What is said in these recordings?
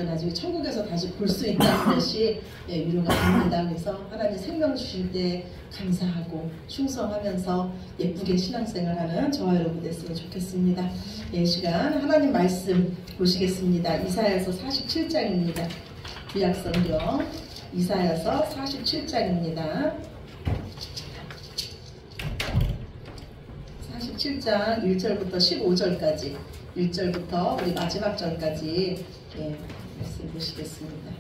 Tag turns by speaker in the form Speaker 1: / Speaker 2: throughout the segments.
Speaker 1: 나중에 천국에서 다시 볼 수 있다는 것이 위로가 됩니다. 그래서 하나님 생명 주실 때 감사하고 충성하면서 예쁘게 신앙생활하는 저와 여러분 됐으면 좋겠습니다. 이 시간 하나님 말씀 보시겠습니다. 이사야서 47장입니다. 구약성경 이사야서 47장입니다. 47장 1절부터 15절까지 1절부터 우리 마지막 절까지 말씀 보시겠습니다.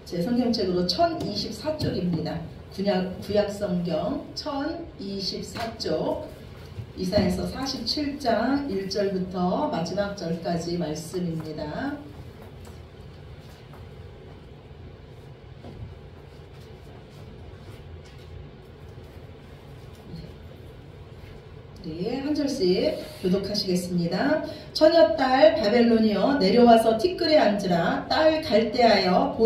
Speaker 1: 제 성경책으로 1024쪽입니다. 구약성경 1024쪽 이사야서 47장 1절부터 마지막 절까지 말씀입니다. 네, 한 절씩 교독하시겠습니다. 처녀딸 바벨론이여 내려와서 티끌에 앉으라. 딸 갈대하여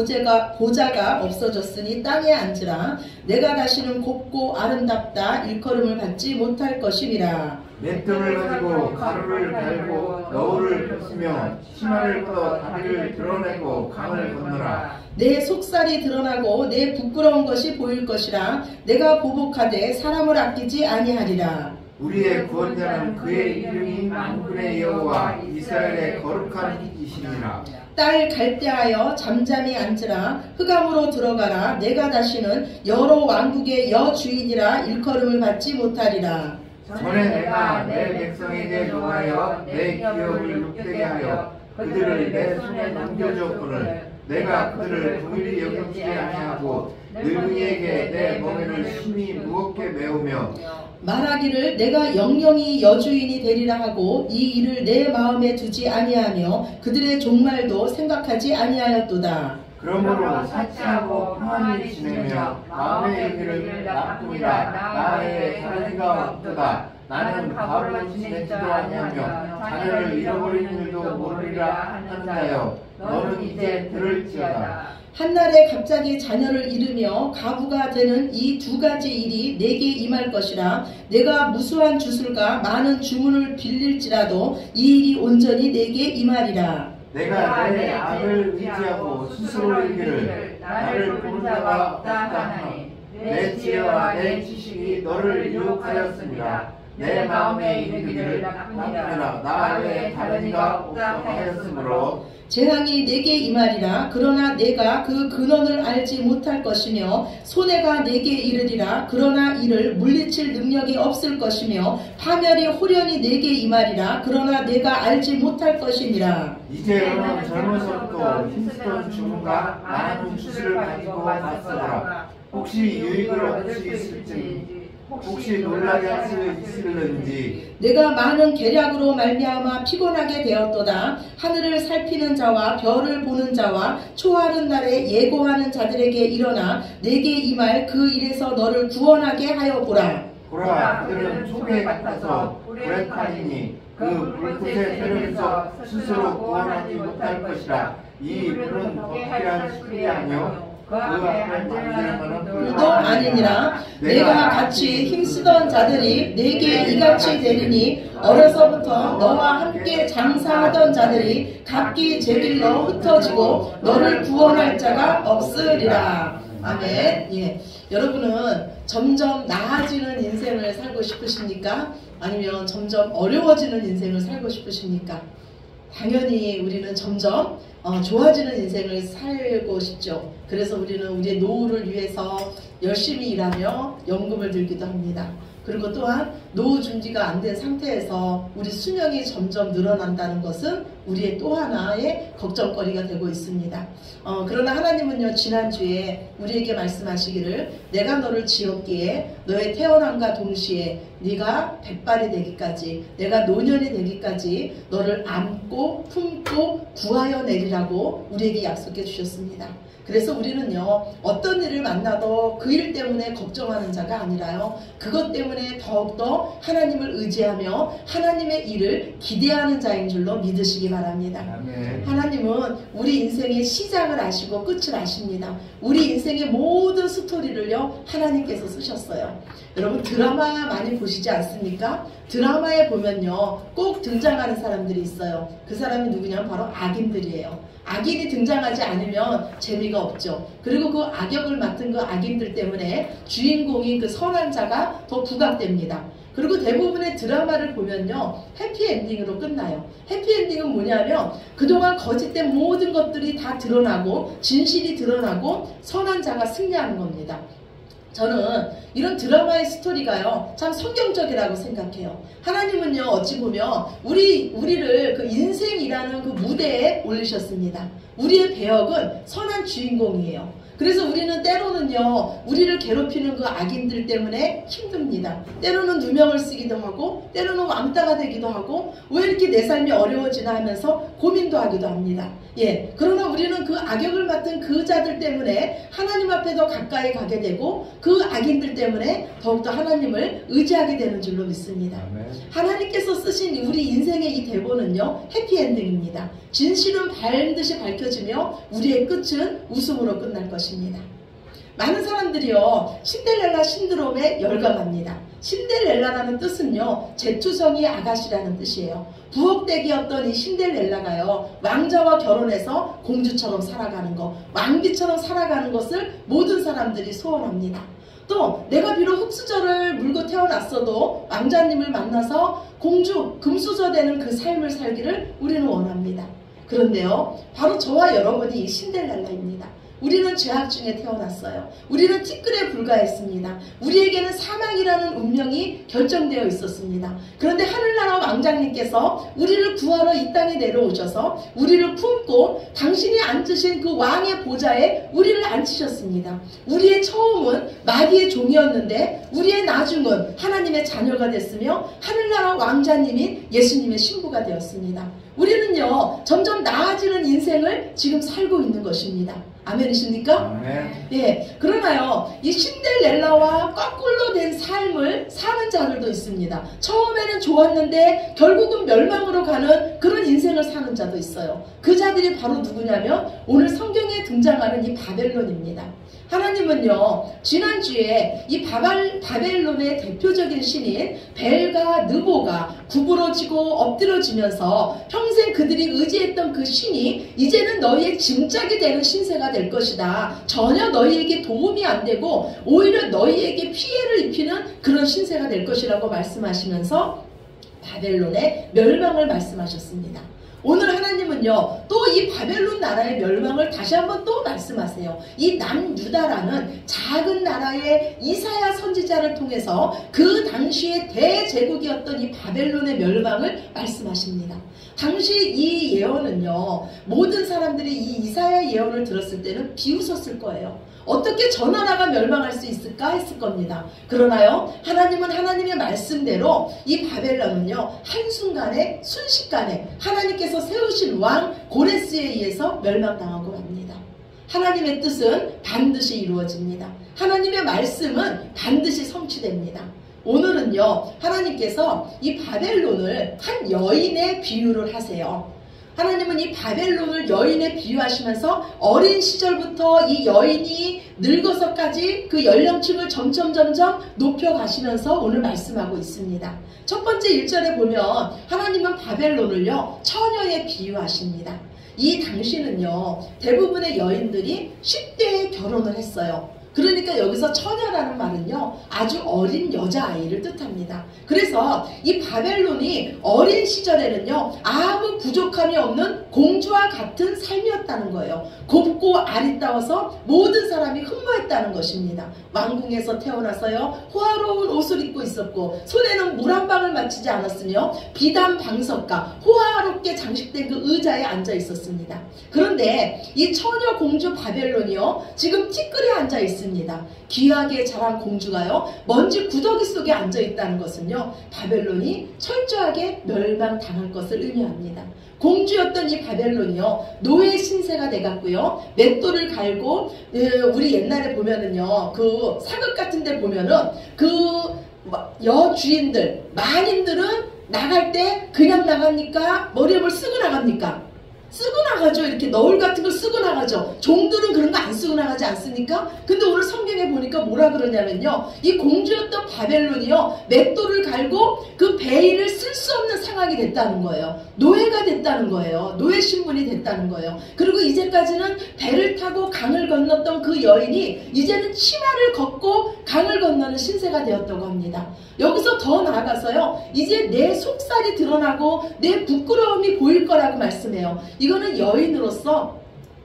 Speaker 1: 보좌가 없어졌으니 땅에 앉으라. 내가 다시는 곱고 아름답다 일컬음을 받지 못할 것이니라.
Speaker 2: 내 뜸을 가지고 가루를 갈고 너울을 펼치며 치마를 걷어 다리를 드러내고 강을 건너라.
Speaker 1: 내 속살이 드러나고 내 부끄러운 것이 보일 것이라. 내가 보복하되 사람을 아끼지 아니하리라.
Speaker 2: 우리의 구원자는 그의 이름이 만군의 여호와 이스라엘의 거룩한 이시니라.
Speaker 1: 딸 갈대하여 잠잠히 앉으라. 흑암으로 들어가라. 내가 다시는 여러 왕국의 여주인이라 일컬음을 받지 못하리라.
Speaker 2: 전에 내가 내 백성에게 노하여 내 기업을 욕되게 하여 그들을 내 손에 넘겨줬거늘 내가 그들을 긍휼히 여기지 아니하고 늙은이에게 내 멍에를 심히 무겁게 메우며
Speaker 1: 말하기를 내가 영영이 여주인이 되리라 하고 이 일을 내 마음에 두지 아니하며 그들의 종말도 생각하지 아니하였도다.
Speaker 2: 그러므로 사치하고 평안히 지내며 마음의 여기를 나쁘니라. 나의 자녀가 없도다. 나는 가을로 지내지도 아니하며 자녀를 잃어버린 일도 모르리라 하는 자여 너는 이제 들을지어다.
Speaker 1: 한날에 갑자기 자녀를 잃으며 가부가 되는 이 두 가지 일이 내게 임할 것이라. 내가 무수한 주술과 많은 주문을 빌릴지라도 이 일이 온전히 내게 임하리라.
Speaker 2: 내가 내 악을 의지하고 스스로 이기를 나를 부른 자가 없다 하나니 내 지혜와 내 지식이 너를 유혹하였습니다. 내 마음에 이르기를 나쁘니라 나 외에 다른 이가 없다 하였으므로
Speaker 1: 재앙이 내게 임하리라. 그러나 내가 그 근원을 알지 못할 것이며 손해가 내게 이르리라. 그러나 이를 물리칠 능력이 없을 것이며 파멸이 호련히 내게 임하리라. 그러나 내가 알지 못할 것이니라.
Speaker 2: 이제 너는 젊어서부터 힘쓰던 주문과 많은 주술을 가지고 맞서라. 혹시 유익을 얻을 수 있을지 혹시 놀라게 할 수 있을는지
Speaker 1: 내가 많은 계략으로 말미암아 피곤하게 되었도다. 하늘을 살피는 자와 별을 보는 자와 초하는 날에 예고하는 자들에게 일어나 내게 임할 그 일에서 너를 구원하게 하여 보라.
Speaker 2: 보라 그들은 촉에 같아서 불에 타이니 그 불꽃의 세력에서 스스로 구원하지 못할 것이라. 이 불은 덕기한 시들이 아니요 그 앞에 만지는 것은
Speaker 1: 불도 아니니라. 내가 같이 힘쓰던 자들이 내게 이같이 되리니 어려서부터 너와 함께 장사하던 자들이 각기 제 길로 흩어지고 너를 구원할 자가 없으리라. 아멘. 예. 여러분은 점점 나아지는 인생을 살고 싶으십니까? 아니면 점점 어려워지는 인생을 살고 싶으십니까? 당연히 우리는 점점 좋아지는 인생을 살고 싶죠. 그래서 우리는 우리의 노후를 위해서 열심히 일하며 연금을 들기도 합니다. 그리고 또한 노후 준비가 안 된 상태에서 우리 수명이 점점 늘어난다는 것은 우리의 또 하나의 걱정거리가 되고 있습니다. 그러나 하나님은요, 지난주에 우리에게 말씀하시기를 내가 너를 지었기에 너의 태어남과 동시에 네가 백발이 되기까지 내가 노년이 되기까지 너를 안고 품고 구하여 내리라고 우리에게 약속해 주셨습니다. 그래서 우리는요, 어떤 일을 만나도 그 일 때문에 걱정하는 자가 아니라요, 그것 때문에 더욱더 하나님을 의지하며 하나님의 일을 기대하는 자인 줄로 믿으시기 바랍니다.
Speaker 2: 아멘.
Speaker 1: 하나님은 우리 인생의 시작을 아시고 끝을 아십니다. 우리 인생의 모든 스토리를요, 하나님께서 쓰셨어요. 여러분 드라마 많이 보시지 않습니까? 드라마에 보면요 꼭 등장하는 사람들이 있어요. 그 사람이 누구냐면 바로 악인들이에요. 악인이 등장하지 않으면 재미가 없죠. 그리고 그 악역을 맡은 그 악인들 때문에 주인공인 그 선한 자가 더 부각됩니다. 그리고 대부분의 드라마를 보면요 해피엔딩으로 끝나요. 해피엔딩은 뭐냐면 그동안 거짓된 모든 것들이 다 드러나고 진실이 드러나고 선한 자가 승리하는 겁니다. 저는 이런 드라마의 스토리가요 참 성경적이라고 생각해요. 하나님은요 어찌 보면 우리를 그 인생이라는 그 무대에 올리셨습니다. 우리의 배역은 선한 주인공이에요. 그래서 우리는 때로는요 우리를 괴롭히는 그 악인들 때문에 힘듭니다. 때로는 누명을 쓰기도 하고 때로는 왕따가 되기도 하고 왜 이렇게 내 삶이 어려워지나 하면서 고민도 하기도 합니다. 예, 그러나 우리는 그 악역을 맡은 그 자들 때문에 하나님 앞에 더 가까이 가게 되고 그 악인들 때문에 더욱더 하나님을 의지하게 되는 줄로 믿습니다. 하나님께서 쓰신 우리 인생의 이 대본은요 해피엔딩입니다. 진실은 반드시 밝혀지며 우리의 끝은 웃음으로 끝날 것입니다. 많은 사람들이요 신데렐라 신드롬에 열광합니다. 신데렐라라는 뜻은요 재투성이 아가씨라는 뜻이에요. 부엌댁이었던 이 신데렐라가요 왕자와 결혼해서 공주처럼 살아가는 것, 왕비처럼 살아가는 것을 모든 사람들이 소원합니다. 또 내가 비록 흙수저를 물고 태어났어도 왕자님을 만나서 공주, 금수저 되는 그 삶을 살기를 우리는 원합니다. 그런데요 바로 저와 여러분이 이 신데렐라입니다. 우리는 죄악 중에 태어났어요. 우리는 티끌에 불과했습니다. 우리에게는 사망이라는 운명이 결정되어 있었습니다. 그런데 하늘나라 왕자님께서 우리를 구하러 이 땅에 내려오셔서 우리를 품고 당신이 앉으신 그 왕의 보좌에 우리를 앉히셨습니다. 우리의 처음은 마귀의 종이었는데 우리의 나중은 하나님의 자녀가 됐으며 하늘나라 왕자님인 예수님의 신부가 되었습니다. 우리는요 점점 나아지는 인생을 지금 살고 있는 것입니다. 아멘이십니까? 아멘. 예. 그러나요, 이 신데렐라와 거꾸로 된 삶을 사는 자들도 있습니다. 처음에는 좋았는데 결국은 멸망으로 가는 그런 인생을 사는 자도 있어요. 그 자들이 바로 누구냐면 오늘 성경에 등장하는 이 바벨론입니다. 하나님은요 지난주에 이 바벨론의 대표적인 신인 벨과 느보가 구부러지고 엎드려지면서 평생 그들이 의지했던 그 신이 이제는 너희의 짐짝이 되는 신세가 될 것이다. 전혀 너희에게 도움이 안 되고 오히려 너희에게 피해를 입히는 그런 신세가 될 것이라고 말씀하시면서 바벨론의 멸망을 말씀하셨습니다. 오늘 하나님은요 또 이 바벨론 나라의 멸망을 다시 한번 또 말씀하세요. 이 남유다라는 작은 나라의 이사야 선지자를 통해서 그 당시의 대제국이었던 이 바벨론의 멸망을 말씀하십니다. 당시 이 예언은요 모든 사람들이 이 이사야 예언을 들었을 때는 비웃었을 거예요. 어떻게 저 나라가 멸망할 수 있을까 했을 겁니다. 그러나요 하나님은 하나님의 말씀대로 이 바벨론은요 한순간에 순식간에 하나님께서 세우신 왕 고레스에 의해서 멸망당하고 맙니다. 하나님의 뜻은 반드시 이루어집니다. 하나님의 말씀은 반드시 성취됩니다. 오늘은요 하나님께서 이 바벨론을 한 여인의 비유를 하세요. 하나님은 이 바벨론을 여인에 비유하시면서 어린 시절부터 이 여인이 늙어서까지 그 연령층을 점점 높여가시면서 오늘 말씀하고 있습니다. 첫 번째 1절에 보면 하나님은 바벨론을요 처녀에 비유하십니다. 이 당시는요 대부분의 여인들이 10대에 결혼을 했어요. 그러니까 여기서 처녀라는 말은요 아주 어린 여자아이를 뜻합니다. 그래서 이 바벨론이 어린 시절에는요 아무 부족함이 없는 공주와 같은 삶이었다는 거예요. 곱고 아리따워서 모든 사람이 흠모했다는 것입니다. 왕궁에서 태어나서요 호화로운 옷을 입고 있었고 손에는 물 한 방울 맞추지 않았으며 비단 방석과 호화롭게 장식된 그 의자에 앉아 있었습니다. 그런데 이 처녀 공주 바벨론이요 지금 티끌에 앉아 있습니다. 귀하게 자란 공주가요 먼지 구더기 속에 앉아 있다는 것은요 바벨론이 철저하게 멸망당할 것을 의미합니다. 공주였던 이 바벨론이요 노예 신세가 돼갔고요 맷돌을 갈고 우리 옛날에 보면은요 그 사극 같은 데 보면은 그 여주인들 마님들은 나갈 때 그냥 나갑니까? 머리업을 쓰고 나갑니까? 쓰고 나가죠. 이렇게 너울 같은 걸 쓰고 나가죠. 종들은 그런 거 안 쓰고 나가지 않습니까? 근데 오늘 성경에 보니까 뭐라 그러냐면요, 이 공주였던 바벨론이요, 맷돌을 갈고 그 베일을 쓸 수 없는 상황이 됐다는 거예요. 노예가 됐다는 거예요. 노예 신분이 됐다는 거예요. 그리고 이제까지는 배를 타고 강을 건넜던 그 여인이 이제는 치마를 걷고 강을 건너는 신세가 되었다고 합니다. 여기서 더 나아가서요, 이제 내 속살이 드러나고 내 부끄러움이 보일 거라고 말씀해요. 이거는 여인으로서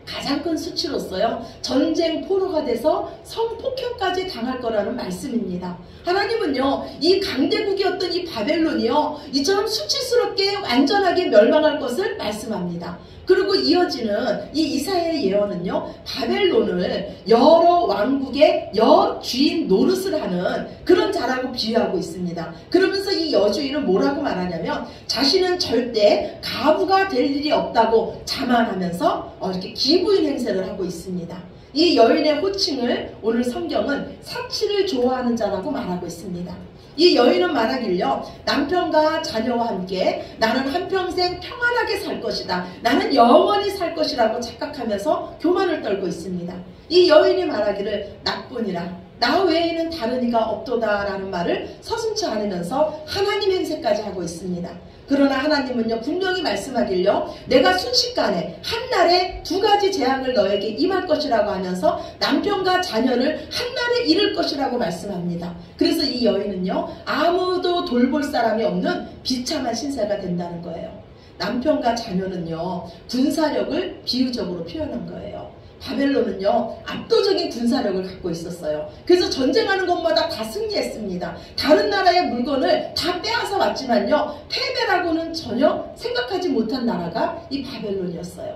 Speaker 1: 가장 큰 수치로서요, 전쟁 포로가 돼서 성폭행까지 당할 거라는 말씀입니다. 하나님은요, 이 강대국이었던 이 바벨론이요, 이처럼 수치스럽게 완전하게 멸망할 것을 말씀합니다. 그리고 이어지는 이 이사야의 예언은요, 바벨론을 여러 왕국의 여주인 노릇을 하는 그런 자라고 비유하고 있습니다. 그러면서 이 여주인은 뭐라고 말하냐면, 자신은 절대 가부가 될 일이 없다고 자만하면서 이렇게 기부인 행세를 하고 있습니다. 이 여인의 호칭을 오늘 성경은 사치를 좋아하는 자라고 말하고 있습니다. 이 여인은 말하길요, 남편과 자녀와 함께 나는 한평생 평안하게 살 것이다, 나는 영원히 살 것이라고 착각하면서 교만을 떨고 있습니다. 이 여인이 말하기를 나뿐이라 나 외에는 다른 이가 없도다 라는 말을 서슴지 않으면서 하나님 행세까지 하고 있습니다. 그러나 하나님은요, 분명히 말씀하길요, 내가 순식간에 한날에 2가지 재앙을 너에게 임할 것이라고 하면서 남편과 자녀를 한날에 잃을 것이라고 말씀합니다. 그래서 이 여인은요, 아무도 돌볼 사람이 없는 비참한 신세가 된다는 거예요. 남편과 자녀는요, 군사력을 비유적으로 표현한 거예요. 바벨론은요, 압도적인 군사력을 갖고 있었어요. 그래서 전쟁하는 것마다 다 승리했습니다. 다른 나라의 물건을 다 빼앗아 왔지만요, 패배라고는 전혀 생각하지 못한 나라가 이 바벨론이었어요.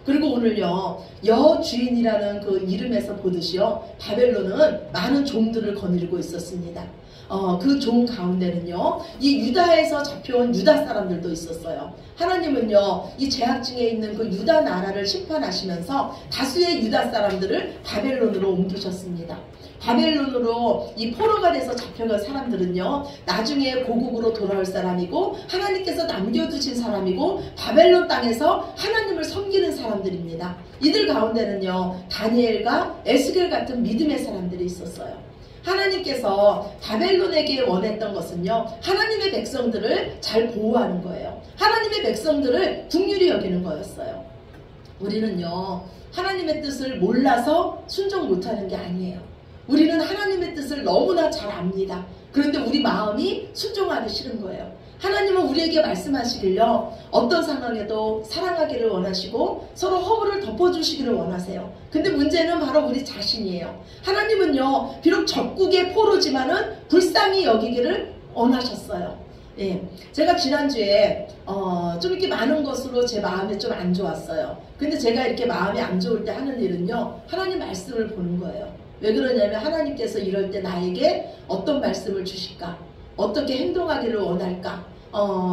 Speaker 1: 그리고 오늘요, 여주인이라는 그 이름에서 보듯이요, 바벨론은 많은 종들을 거느리고 있었습니다. 그 종 가운데는요, 이 유다에서 잡혀온 유다 사람들도 있었어요. 하나님은요, 이 제약중에 있는 그 유다 나라를 심판하시면서 다수의 유다 사람들을 바벨론으로 옮기셨습니다. 바벨론으로 이 포로가 돼서 잡혀간 사람들은요, 나중에 고국으로 돌아올 사람이고 하나님께서 남겨두신 사람이고 바벨론 땅에서 하나님을 섬기는 사람들입니다. 이들 가운데는요, 다니엘과 에스겔 같은 믿음의 사람들이 있었어요. 하나님께서 바벨론에게 원했던 것은요, 하나님의 백성들을 잘 보호하는 거예요. 하나님의 백성들을 긍휼히 여기는 거였어요. 우리는요, 하나님의 뜻을 몰라서 순종 못하는 게 아니에요. 우리는 하나님의 뜻을 너무나 잘 압니다. 그런데 우리 마음이 순종하기 싫은 거예요. 하나님은 우리에게 말씀하시길요, 어떤 상황에도 사랑하기를 원하시고 서로 허물을 덮어주시기를 원하세요. 근데 문제는 바로 우리 자신이에요. 하나님은요, 비록 적국의 포로지만은 불쌍히 여기기를 원하셨어요. 예, 제가 지난주에 좀 이렇게 많은 것으로 제 마음이 좀 안 좋았어요. 근데 제가 이렇게 마음이 안 좋을 때 하는 일은요, 하나님 말씀을 보는 거예요. 왜 그러냐면 하나님께서 이럴 때 나에게 어떤 말씀을 주실까? 어떻게 행동하기를 원할까?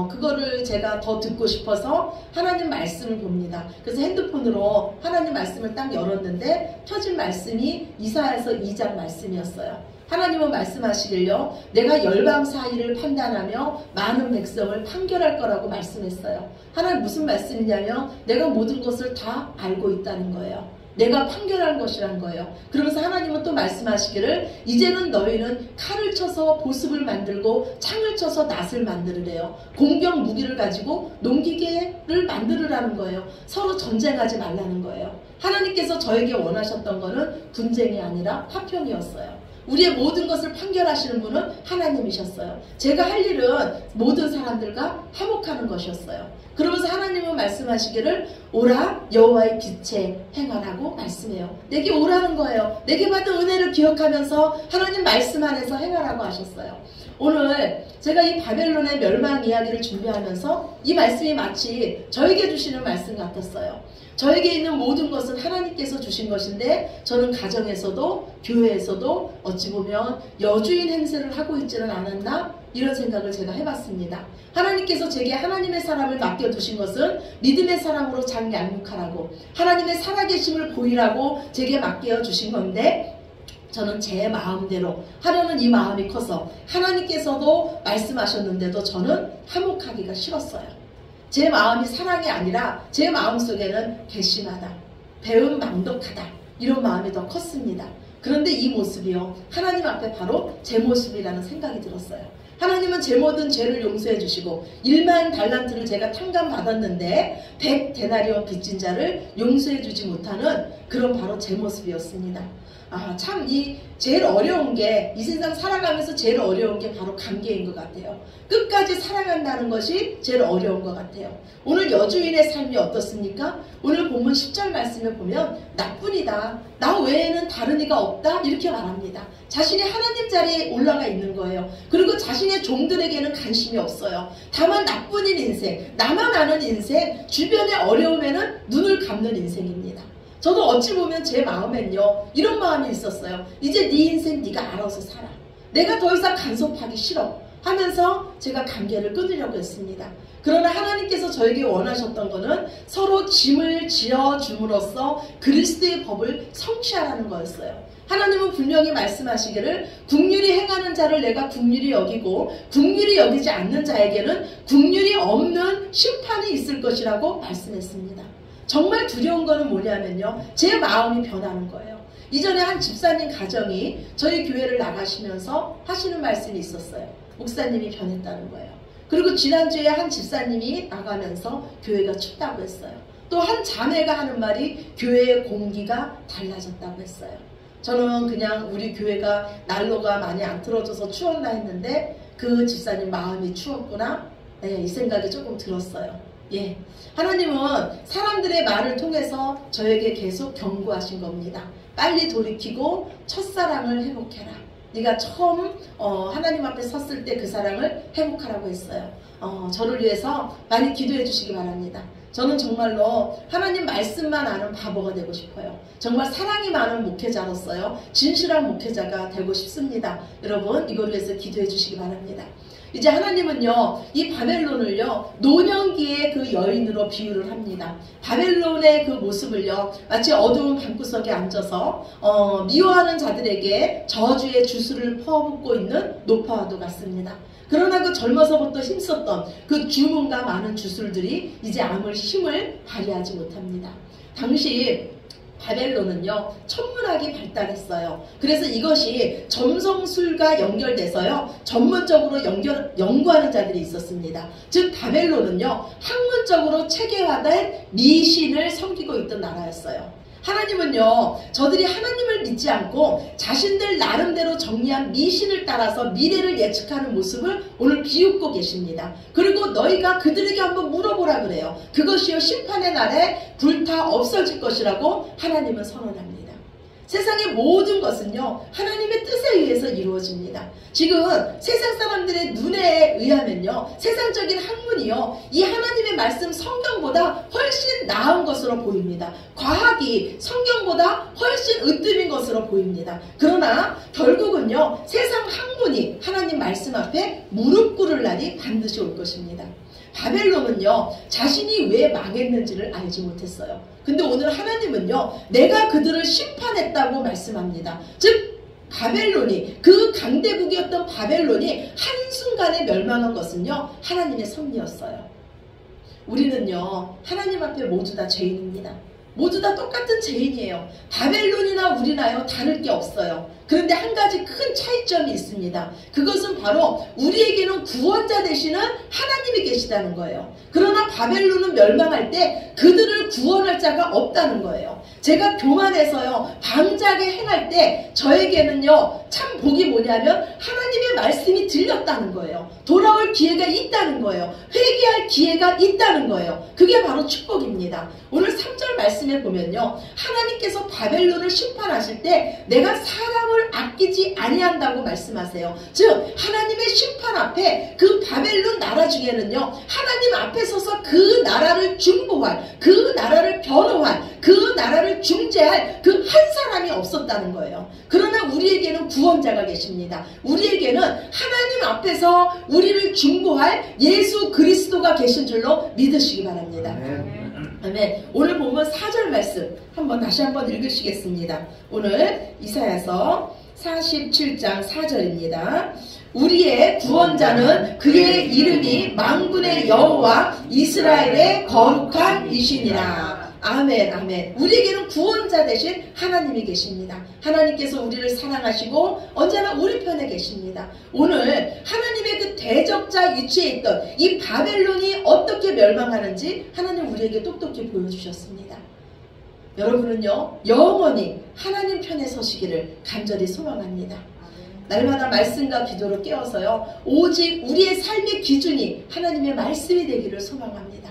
Speaker 1: 그거를 제가 더 듣고 싶어서 하나님 말씀을 봅니다. 그래서 핸드폰으로 하나님 말씀을 딱 열었는데 펴진 말씀이 이사야서 2장 말씀이었어요. 하나님은 말씀하시길요, 내가 열방 사이를 판단하며 많은 백성을 판결할 거라고 말씀했어요. 하나님 무슨 말씀이냐면 내가 모든 것을 다 알고 있다는 거예요. 내가 판결한 것이란 거예요. 그러면서 하나님은 또 말씀하시기를 이제는 너희는 칼을 쳐서 보습을 만들고 창을 쳐서 낫을 만들으래요. 공격 무기를 가지고 농기계를 만들으라는 거예요. 서로 전쟁하지 말라는 거예요. 하나님께서 저에게 원하셨던 거는 분쟁이 아니라 화평이었어요. 우리의 모든 것을 판결하시는 분은 하나님이셨어요. 제가 할 일은 모든 사람들과 화목하는 것이었어요. 그러면서 하나님은 말씀하시기를 오라 여호와의 빛에 행하라고 말씀해요. 내게 오라는 거예요. 내게 받은 은혜를 기억하면서 하나님 말씀 안에서 행하라고 하셨어요. 오늘 제가 이 바벨론의 멸망 이야기를 준비하면서 이 말씀이 마치 저에게 주시는 말씀 같았어요. 저에게 있는 모든 것은 하나님께서 주신 것인데 저는 가정에서도 교회에서도 어찌 보면 여주인 행세를 하고 있지는 않았나? 이런 생각을 제가 해봤습니다. 하나님께서 제게 하나님의 사람을 맡겨두신 것은 믿음의 사람으로 잘 양육하라고 하나님의 살아계심을 보이라고 제게 맡겨주신 건데 저는 제 마음대로 하려는 이 마음이 커서 하나님께서도 말씀하셨는데도 저는 화목하기가 싫었어요. 제 마음이 사랑이 아니라 제 마음속에는 괘씸하다, 배은망덕하다, 이런 마음이 더 컸습니다. 그런데 이 모습이요, 하나님 앞에 바로 제 모습이라는 생각이 들었어요. 하나님은 제 모든 죄를 용서해 주시고 1만 달란트를 제가 탕감받았는데 100데나리온 빚진 자를 용서해 주지 못하는 그런 바로 제 모습이었습니다. 참 제일 어려운 게, 이 세상 살아가면서 제일 어려운 게 바로 관계인 것 같아요. 끝까지 사랑한다는 것이 제일 어려운 것 같아요. 오늘 여주인의 삶이 어떻습니까? 오늘 본문 10절 말씀을 보면 나뿐이다, 나 외에는 다른 이가 없다, 이렇게 말합니다. 자신이 하나님 자리에 올라가 있는 거예요. 그리고 자신의 종들에게는 관심이 없어요. 다만 나뿐인 인생, 나만 아는 인생, 주변의 어려움에는 눈을 감는 인생입니다. 저도 어찌 보면 제 마음엔요, 이런 마음이 있었어요. 이제 네 인생 네가 알아서 살아, 내가 더 이상 간섭하기 싫어 하면서 제가 관계를 끊으려고 했습니다. 그러나 하나님께서 저에게 원하셨던 것은 서로 짐을 지어줌으로써 그리스도의 법을 성취하라는 거였어요. 하나님은 분명히 말씀하시기를 긍휼히 행하는 자를 내가 긍휼히 여기고 긍휼히 여기지 않는 자에게는 긍휼이 없는 심판이 있을 것이라고 말씀했습니다. 정말 두려운 거는 뭐냐면요, 제 마음이 변하는 거예요. 이전에 한 집사님 가정이 저희 교회를 나가시면서 하시는 말씀이 있었어요. 목사님이 변했다는 거예요. 그리고 지난주에 한 집사님이 나가면서 교회가 춥다고 했어요. 또 한 자매가 하는 말이 교회의 공기가 달라졌다고 했어요. 저는 그냥 우리 교회가 난로가 많이 안 틀어져서 추웠나 했는데 그 집사님 마음이 추웠구나, 이 생각이 조금 들었어요. 하나님은 사람들의 말을 통해서 저에게 계속 경고하신 겁니다. 빨리 돌이키고 첫사랑을 회복해라. 네가 처음 하나님 앞에 섰을 때 그 사랑을 회복하라고 했어요. 저를 위해서 많이 기도해 주시기 바랍니다. 저는 정말로 하나님 말씀만 아는 바보가 되고 싶어요. 정말 사랑이 많은 목회자로서요, 진실한 목회자가 되고 싶습니다. 여러분, 이걸 위해서 기도해 주시기 바랍니다. 이제 하나님은요, 이 바벨론을요, 노년기의 그 여인으로 비유를 합니다. 바벨론의 그 모습을요, 마치 어두운 방구석에 앉아서 미워하는 자들에게 저주의 주술을 퍼붓고 있는 노파와도 같습니다. 그러나 그 젊어서부터 힘썼던 그 주문과 많은 주술들이 이제 아무 힘을 발휘하지 못합니다. 당시 바벨론은요, 천문학이 발달했어요. 그래서 이것이 점성술과 연결돼서요, 전문적으로 연구하는 자들이 있었습니다. 즉 바벨론은요, 학문적으로 체계화된 미신을 섬기고 있던 나라였어요. 하나님은요, 저들이 하나님을 믿지 않고 자신들 나름대로 정리한 미신을 따라서 미래를 예측하는 모습을 오늘 비웃고 계십니다. 그리고 너희가 그들에게 한번 물어보라 그래요. 그것이요 심판의 날에 불타 없어질 것이라고 하나님은 선언합니다. 세상의 모든 것은요, 하나님의 뜻에 의해서 이루어집니다. 지금 세상 사람들의 눈에 의하면요, 세상적인 학문이요, 이 하나님의 말씀 성경보다 훨씬 나은 것으로 보입니다. 과학이 성경보다 훨씬 으뜸인 것으로 보입니다. 그러나 결국은요, 세상 학문이 하나님 말씀 앞에 무릎 꿇을 날이 반드시 올 것입니다. 바벨론은요, 자신이 왜 망했는지를 알지 못했어요. 근데 오늘 하나님은요, 내가 그들을 심판했다고 말씀합니다. 즉 바벨론이, 그 강대국이었던 바벨론이 한순간에 멸망한 것은요, 하나님의 섭리였어요. 우리는요, 하나님 앞에 모두 다 죄인입니다. 모두 다 똑같은 죄인이에요. 바벨론이나 우리나요, 다를 게 없어요. 그런데 한 가지 큰 차이점이 있습니다. 그것은 바로 우리에게는 구원자 되시는 하나님이 계시다는 거예요. 그러나 바벨론은 멸망할 때 그들을 구원할 자가 없다는 거예요. 제가 교만해서요, 방자하게 행할 때 저에게는요, 참 복이 뭐냐면 하나님의 말씀이 들렸다는 거예요. 돌아올 기회가 있다는 거예요. 회개할 기회가 있다는 거예요. 그게 바로 축복입니다. 오늘 3절 말씀에 보면요, 하나님께서 바벨론을 심판하실 때 내가 사람을 아끼지 아니한다고 말씀하세요. 즉 하나님의 심판 앞에 그 바벨론 나라 중에는요, 하나님 앞에 서서 그 나라를 중보할, 그 나라를 변호할, 그 나라를 중재할 그 한 사람이 없었다는 거예요. 그러나 우리에게는 구원자가 계십니다. 우리에게는 하나님 앞에서 우리를 중보할 예수 그리스도가 계신 줄로 믿으시기 바랍니다. 아멘. 오늘 보면 4절 말씀 다시 한번 읽으시겠습니다. 오늘 이사야서 47장 4절입니다. 우리의 구원자는 그의 이름이 만군의 여호와 이스라엘의 거룩한 이시니라. 아멘, 아멘. 우리에게는 구원자 대신 하나님이 계십니다. 하나님께서 우리를 사랑하시고 언제나 우리 편에 계십니다. 오늘 하나님의 그 대적자 위치에 있던 이 바벨론이 어떻게 멸망하는지 하나님 우리에게 똑똑히 보여주셨습니다. 여러분은요, 영원히 하나님 편에 서시기를 간절히 소망합니다. 날마다 말씀과 기도로 깨어서요, 오직 우리의 삶의 기준이 하나님의 말씀이 되기를 소망합니다.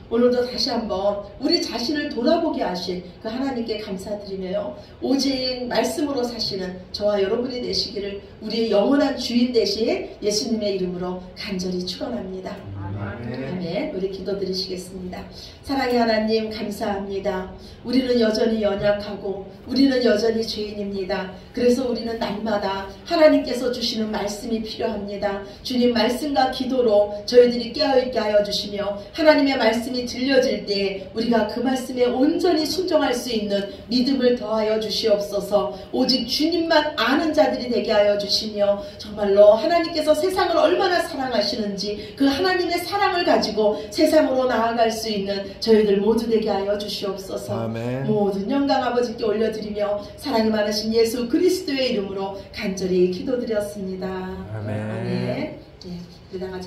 Speaker 1: 오늘도 다시 한번 우리 자신을 돌아보게 하신 그 하나님께 감사드리며요, 오직 말씀으로 사시는 저와 여러분이 되시기를 우리의 영원한 주인 되신 예수님의 이름으로 간절히 축원합니다. 아멘. 우리 기도드리시겠습니다. 사랑의 하나님, 감사합니다. 우리는 여전히 연약하고 우리는 여전히 죄인입니다. 그래서 우리는 날마다 하나님께서 주시는 말씀이 필요합니다. 주님 말씀과 기도로 저희들이 깨어있게 하여 주시며 하나님의 말씀이 들려질 때 우리가 그 말씀에 온전히 순종할 수 있는 믿음을 더하여 주시옵소서. 오직 주님만 아는 자들이 되게 하여 주시며 정말로 하나님께서 세상을 얼마나 사랑하시는지 그 하나님의 사랑을 가지고 세상으로 나아갈 수 있는 저희들 모두 되게 하여 주시옵소서. 아멘. 모든 영광 아버지께 올려드리며 사랑이 많으신 예수 그리스도의 이름으로 간절히 기도드렸습니다. 아멘. 아멘. 예, 우리 다 같이